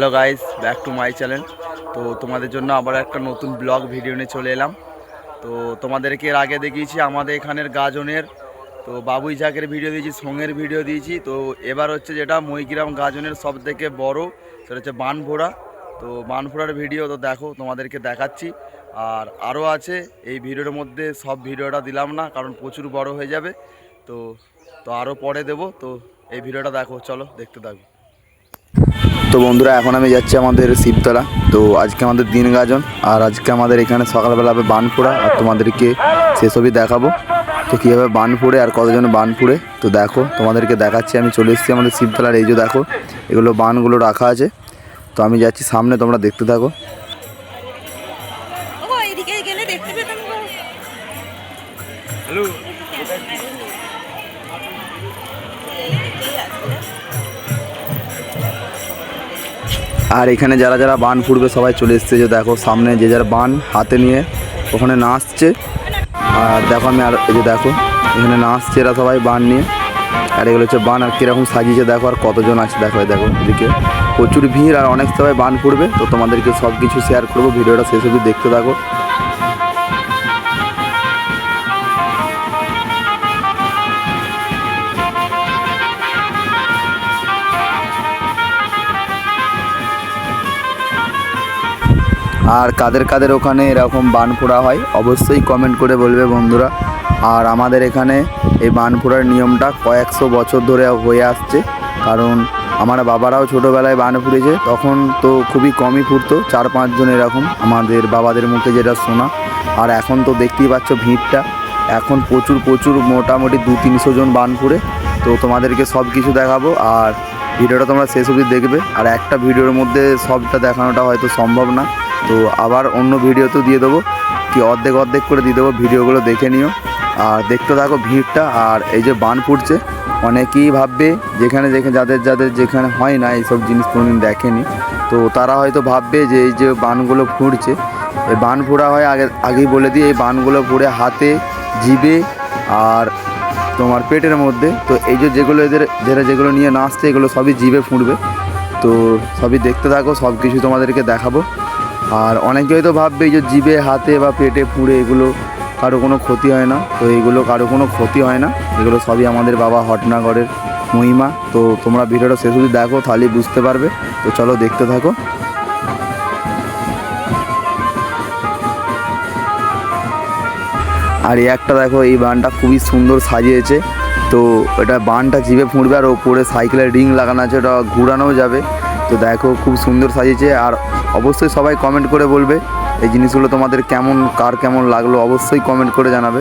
Hello guys, back to my channel. তো তোমাদের জন্য আবার একটা নতুন ব্লগ ভিডিও নিয়ে চলে এলাম। তো তোমাদেরকে এর আগে দেখিয়েছি আমাদের এখানের গাজনের, তো বাবুই ঝাঁকের ভিডিও দিয়েছি, সঙ্গের ভিডিও দিয়েছি। তো এবার হচ্ছে যেটা মইগ্রাম গাজনের সব থেকে বড়, সেটা হচ্ছে বানফোড়া। তো বানফোড়ার ভিডিও তো দেখো, তোমাদেরকে দেখাচ্ছি। আর আরও আছে, এই ভিডিওর মধ্যে সব ভিডিওটা দিলাম না, কারণ প্রচুর বড় হয়ে যাবে। তো তো আরও পরে দেবো। তো এই ভিডিওটা দেখো, চলো দেখতে থাকো। তো বন্ধুরা, এখন আমি যাচ্ছি আমাদের শিবতলা। তো আজকে আমাদের দিন গাজন, আর আজকে আমাদের এখানে সকালবেলা হবে বান ফোড়া, আর তোমাদেরকে সেসবই দেখাবো। তো কীভাবে বান ফোড়ে আর কতজন বান ফোড়ে তো দেখো, তোমাদেরকে দেখাচ্ছি। আমি চলে এসেছি আমাদের শিবতলার, এই যে দেখো এগুলো বানগুলো রাখা আছে। তো আমি যাচ্ছি সামনে, তোমরা দেখতে থাকো। আর এখানে যারা যারা বান ফুড়বে সবাই চলে এসছে, যে দেখো সামনে যে যার বান হাতে নিয়ে ওখানে নাচছে। আর দেখো আমি, আর এই যে দেখো এখানে নাচছে এরা সবাই বান নিয়ে। আর এগুলো হচ্ছে বান, আর কীরকম সাজিয়েছে দেখো, আর কতজন আছে দেখো। দেখো এদিকে প্রচুর ভিড়, আর অনেক সবাই বান ফুড়বে। তো তোমাদেরকে সব কিছু শেয়ার করবো, ভিডিওটা শেষ অবধি দেখতে থাকো। আর কাদের কাদের ওখানে এরকম বান ফোড়া হয় অবশ্যই কমেন্ট করে বলবে বন্ধুরা। আর আমাদের এখানে এই বান ফোড়ার নিয়মটা কয়েকশো বছর ধরে হয়ে আসছে, কারণ আমার বাবারাও ছোটোবেলায় বান ফুড়েছে। তখন তো খুবই কমই ফুটতো, 4-5 জন এরকম, আমাদের বাবাদের মুখে যেটা শোনা। আর এখন তো দেখতেই পাচ্ছ ভিড়টা, এখন প্রচুর প্রচুর, মোটামুটি 200-300 জন বান ফুড়ে। তো তোমাদেরকে সব কিছু দেখাবো, আর ভিডিওটা তোমরা শেষ অবধি দেখবে। আর একটা ভিডিওর মধ্যে সবটা দেখানোটা হয়তো সম্ভব না, তো আবার অন্য ভিডিওতেও দিয়ে দেবো, কি অর্ধেক অর্ধেক করে দিয়ে দেবো। ভিডিওগুলো দেখে নিও আর দেখতে থাকো ভিড়টা। আর এই যে বান ফুটছে, অনেকেই ভাববে যেখানে যাদের যাদের যেখানে হয় না এইসব জিনিস কোনোদিন দেখেনি, তো তারা হয়তো ভাববে যে এই যে বানগুলো ফুটছে, এই বান ফোড়া হয় আগেই বলে দিই, এই বানগুলো ফুড়ে হাতে, জিভে আর তোমার পেটের মধ্যে। তো এই যে যেগুলো যারা যেগুলো নিয়ে নাচছে, এগুলো সবই জিভে ফুটবে। তো সবই দেখতে থাকো, সব কিছু তোমাদেরকে দেখাবো। আর অনেকে হয়তো ভাববে যে জিভে, হাতে বা পেটে ফুঁড়ে এগুলো কারো কোনো ক্ষতি হয় না। তো এগুলো কারো কোনো ক্ষতি হয় না, এগুলো সবই আমাদের বাবা হটনাগরের মহিমা। তো তোমরা ভিডিওটা শেষ অবধি দেখো, তাহলেই বুঝতে পারবে। তো চলো দেখতে থাকো। আর এই একটা দেখো, এই বানটা খুবই সুন্দর সাজিয়েছে। তো এটা বানটা জিভে ফুঁড়বে, আর ওপরে সাইকেলের রিং লাগানো আছে, ওটা ঘুরানোও যাবে। তো দেখো খুব সুন্দর সাজিয়েছে। আর অবশ্যই সবাই কমেন্ট করে বলবে এই জিনিসগুলো তোমাদের কার কেমন লাগলো, অবশ্যই কমেন্ট করে জানাবে।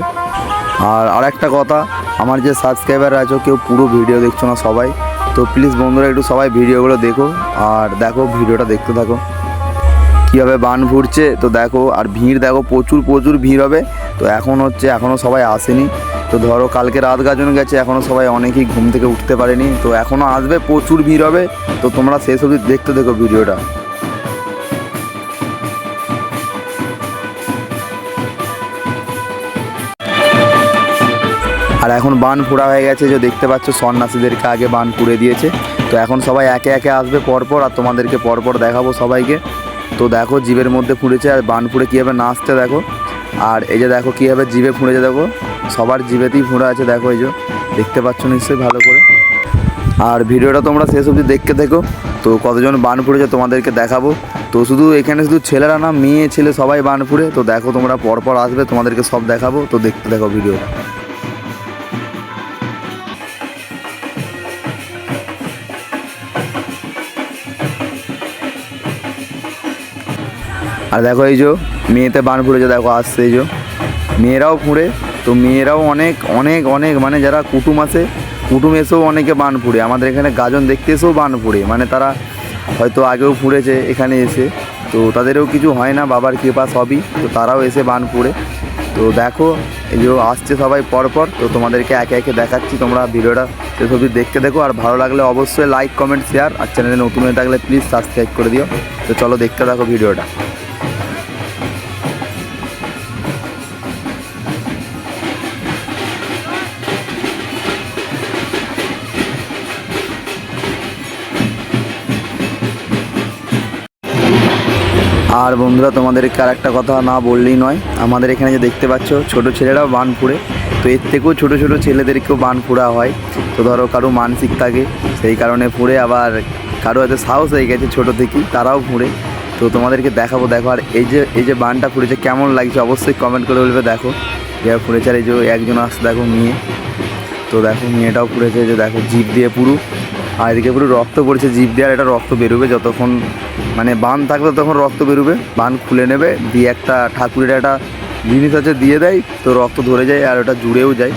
আর একটা কথা, আমার যে সাবস্ক্রাইবার আছো কেউ পুরো ভিডিও দেখছো না সবাই, তো প্লিজ বন্ধুরা একটু সবাই ভিডিওগুলো দেখো, আর দেখো ভিডিওটা দেখতে থাকো কীভাবে বান ফুটছে। তো দেখো, আর ভিড় দেখো, প্রচুর প্রচুর ভিড় হবে। তো এখনও সবাই আসেনি। তো ধরো কালকে রাত গাজন গেছে, এখনও সবাই অনেকেই ঘুম থেকে উঠতে পারেনি, তো এখনও আসবে, প্রচুর ভিড় হবে। তো তোমরা শেষ অবধি দেখতে দেখো ভিডিওটা। আর এখন বান ফোড়া হয়ে গেছে, যে দেখতে পাচ্ছ সন্ন্যাসীদেরকে আগে বান পুড়ে দিয়েছে। তো এখন সবাই একে একে আসবে পরপর, আর তোমাদেরকে পরপর দেখাবো সবাইকে। তো দেখো জিভের মধ্যে ফুঁড়েছে, আর বান ফুঁড়ে কীভাবে নাচতে দেখো। আর এই যে দেখো কীভাবে জিভে ফুঁড়েছে, দেখো সবার জিভেতেই ফোঁড়া আছে, দেখো এই যে দেখতে পাচ্ছ নিশ্চয়ই ভালো করে। আর ভিডিওটা তোমরা শেষ অবধি দেখতে দেখো। তো কতজন বান ফুঁড়েছে তোমাদেরকে দেখাবো। তো এখানে শুধু ছেলেরা না, মেয়ে ছেলে সবাই বান ফুঁড়ে। তো দেখো তোমরা পরপর আসবে, তোমাদেরকে সব দেখাবো। তো দেখতে দেখো ভিডিওটা। আর দেখো এই যে মেয়েতে বান ফুঁড়েছে, দেখো আসছে এই যে মেয়েরাও ফুঁড়ে। তো মেয়েরাও অনেক অনেক অনেক, মানে যারা কুটুম এসেও অনেকে বান ফুঁড়ে, আমাদের এখানে গাজন দেখতে এসেও বান ফুঁড়ে, মানে তারা হয়তো আগেও ফুঁড়েছে এখানে এসে, তো তাদেরও কিছু হয় না, বাবার কৃপা সবই। তো তারাও এসে বান ফুঁড়ে। তো দেখো এই যে আসছে সবাই পরপর। তো তোমাদেরকে একে একে দেখাচ্ছি, তোমরা ভিডিওটা শেষ অবধি দেখতে দেখো। আর ভালো লাগলে অবশ্যই লাইক, কমেন্ট, শেয়ার, আর চ্যানেলে নতুন হয়ে থাকলে প্লিজ সাবস্ক্রাইব করে দিও। তো চলো দেখতে থাকো ভিডিওটা। আর বন্ধুরা তোমাদেরকে আর একটা কথা না বললেই নয়, আমাদের এখানে যে দেখতে পাচ্ছ ছোট ছেলেরাও বান ফুড়ে, তো এর থেকেও ছোটো ছোটো ছেলেদেরকেও বান ফোড়া হয়। তো ধরো কারো মানসিক থাকে সেই কারণে ফুড়ে, আবার কারো হয়তো সাহস হয়ে গেছে ছোটো থেকেই তারাও ফুড়ে। তো তোমাদেরকে দেখাবো, দেখো। আর এই যে বানটা ফুড়েছে কেমন লাগছে অবশ্যই কমেন্ট করে বলবে। দেখো যারা ফুড়েছে, আর এই যে একজন আসছে দেখো মেয়ে, তো দেখো মেয়েটাও ফুড়েছে, যে দেখো জিভ দিয়ে পুরো, আর এদিকে পুরো রক্ত পড়ছে জিভ দিয়ে। আর এটা রক্ত বেরোবে যতক্ষণ মানে বান থাকবে তখন রক্ত বেরোবে। বান খুলে নেবে দিয়ে একটা ঠাকুরের একটা জিনিস আছে দিয়ে দেয়, তো রক্ত ধরে যায় আর ওটা জুড়েও যায়।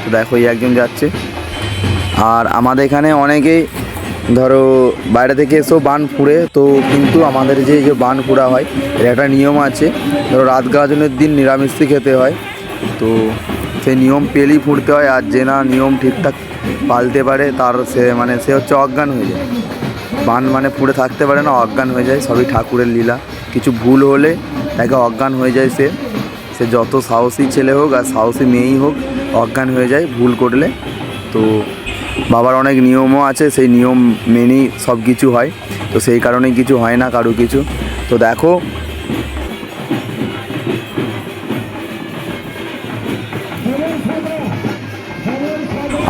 তো দেখো এই একজন যাচ্ছে। আর আমাদের এখানে অনেকেই ধরো বাইরে থেকে এসেও বান ফুড়ে, তো কিন্তু আমাদের যে বান ফুড়া হয় এর একটা নিয়ম আছে। ধরো রাত গাজনের দিন নিরামিষই খেতে হয়, তো সেই নিয়ম পেলেই ফুড়তে হয়। আর যে না নিয়ম ঠিকঠাক পালতে পারে তার সে হচ্ছে অজ্ঞান হয়ে যায়। বান মানে পুড়ে থাকতে পারে না, অজ্ঞান হয়ে যায়। সবই ঠাকুরের লীলা। কিছু ভুল হলে তাকে অজ্ঞান হয়ে যায়। সে যত সাহসী ছেলে হোক আর সাহসী মেয়েই হোক অজ্ঞান হয়ে যায় ভুল করলে। তো বাবার অনেক নিয়মও আছে, সেই নিয়ম মেনেই সব কিছু হয়। তো সেই কারণেই কিছু হয় না কারো কিছু। তো দেখো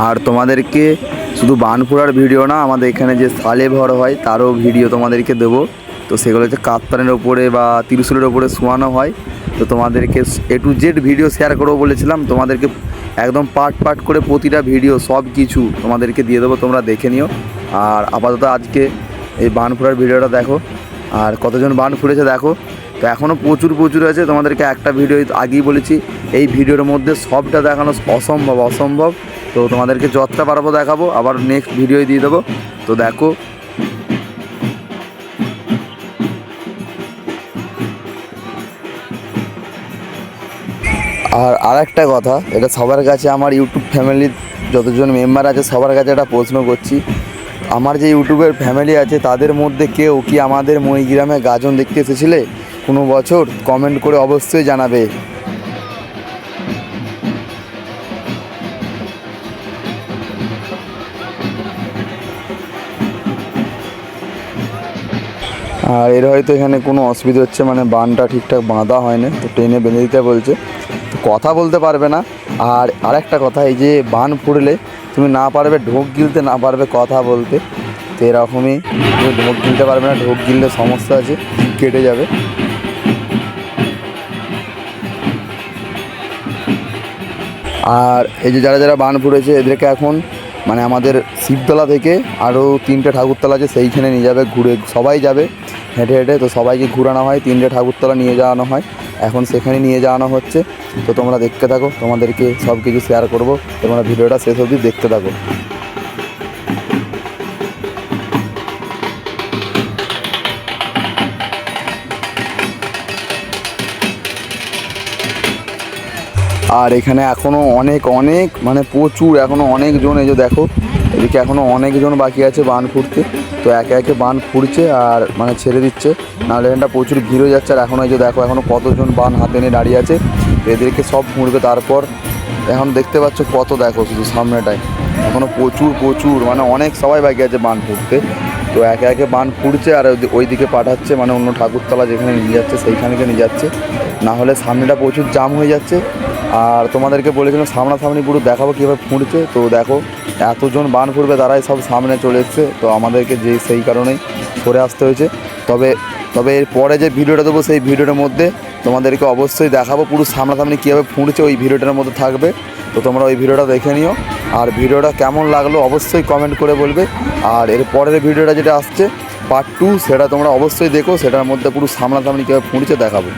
আর তোমাদেরকে শুধু বান ফোড়ার ভিডিও না, আমাদের এখানে যে সালে ভর হয় তারও ভিডিও তোমাদেরকে দেবো। তো সেগুলো হচ্ছে কাপ্তানের ওপরে বা ত্রিশূলের ওপরে শোয়ানো হয়। তো তোমাদেরকে A to Z video share করবো বলেছিলাম, তোমাদেরকে একদম পার্ট করে প্রতিটা ভিডিও সব কিছু তোমাদেরকে দিয়ে দেবো, তোমরা দেখে নিও। আর আপাতত আজকে এই বান ফোড়ার ভিডিওটা দেখো, আর কতজন বান ফুড়েছে দেখো। তো এখনও প্রচুর আছে। তোমাদেরকে একটা ভিডিও আগেই বলেছি, এই ভিডিওর মধ্যে সবটা দেখানো অসম্ভব। তো তোমাদেরকে যতটা পারবো দেখাবো, আবার নেক্সট ভিডিও দিয়ে দেবো। তো দেখো আর একটা কথা, এটা সবার কাছে, আমার ইউটিউব ফ্যামিলির যতজন মেম্বার আছে সবার কাছে একটা প্রশ্ন করছি। আমার যে ইউটিউবের ফ্যামিলি আছে তাদের মধ্যে কেউ কি আমাদের মহিগ্রামে গাজন দেখতে এসেছিলে কোনো বছর? কমেন্ট করে অবশ্যই জানাবে। আর এর হয়তো এখানে কোনো অসুবিধা হচ্ছে, মানে বানটা ঠিকঠাক বাঁধা হয় না, তো টেনে বেঁধে দিতে বলছে। তো কথা বলতে পারবে না। আর আরেকটা কথা, এই যে বান ফুড়লে তুমি না পারবে ঢোক গিলতে, না পারবে কথা বলতে। তো এরকমই তুমি ঢোক গিলতে পারবে না, ঢোক গিললে সমস্যা আছে, কেটে যাবে। আর এই যে যারা বান ফুড়েছে এদেরকে এখন মানে আমাদের শিবতলা থেকে আরও 3টে ঠাকুরতলা আছে, সেইখানে নিয়ে যাবে, ঘুরে সবাই যাবে হেঁটে। তো সবাইকে ঘুরানো হয়, 3টে ঠাকুরতলা নিয়ে যাওয়ানো হয়, এখন সেখানে নিয়ে যাওয়ানো হচ্ছে। তো তোমরা দেখতে থাকো, তোমাদেরকে সব কিছু শেয়ার করবো, তোমরা ভিডিওটা শেষ অবধি দেখতে থাকো। আর এখানে এখনও অনেক মানে প্রচুর এখনও অনেকজন, এই যে দেখো এদিকে এখনও অনেকজন বাকি আছে বান ফুটতে। তো একে বান ফুটছে আর মানে ছেড়ে দিচ্ছে, নাহলে এখানটা প্রচুর ভিড় হয়ে যাচ্ছে। আর এখনও এই যে দেখো এখনও কতজন বান হাতে নিয়ে দাঁড়িয়ে আছে, এদেরকে সব ফুঁড়বে। তারপর এখন দেখতে পাচ্ছ কত, দেখো শুধু সামনেটায় এখনও প্রচুর মানে অনেক সবাই বাকি আছে বান ফুটতে। তো একে বান ফুটছে আর ওই দিকে পাঠাচ্ছে, মানে অন্য ঠাকুরতলা যেখানে নিয়ে যাচ্ছে সেইখানকে নিয়ে যাচ্ছে, না হলে সামনেটা প্রচুর জাম হয়ে যাচ্ছে। আর তোমাদেরকে বলেছিলাম সামনাসামনি পুরো দেখাবো কীভাবে ফুঁড়ছে। তো দেখো এতজন বান ফুটবে তারাই সব সামনে চলে এসছে, তো আমাদেরকে সেই কারণেই সরে আসতে হয়েছে। তবে এর পরে যে ভিডিওটা দেবো সেই ভিডিওটার মধ্যে তোমাদেরকে অবশ্যই দেখাবো পুরো সামনাসামনি কীভাবে ফুঁড়ছে, ওই ভিডিওটার মধ্যে থাকবে। তো তোমরা ওই ভিডিওটা দেখে নিও। আর ভিডিওটা কেমন লাগলো অবশ্যই কমেন্ট করে বলবে। আর এর পরের ভিডিওটা যেটা আসছে পার্ট 2, সেটা তোমরা অবশ্যই দেখো, সেটার মধ্যে পুরো সামনাসামনি কীভাবে ফুঁড়ছে দেখাবো।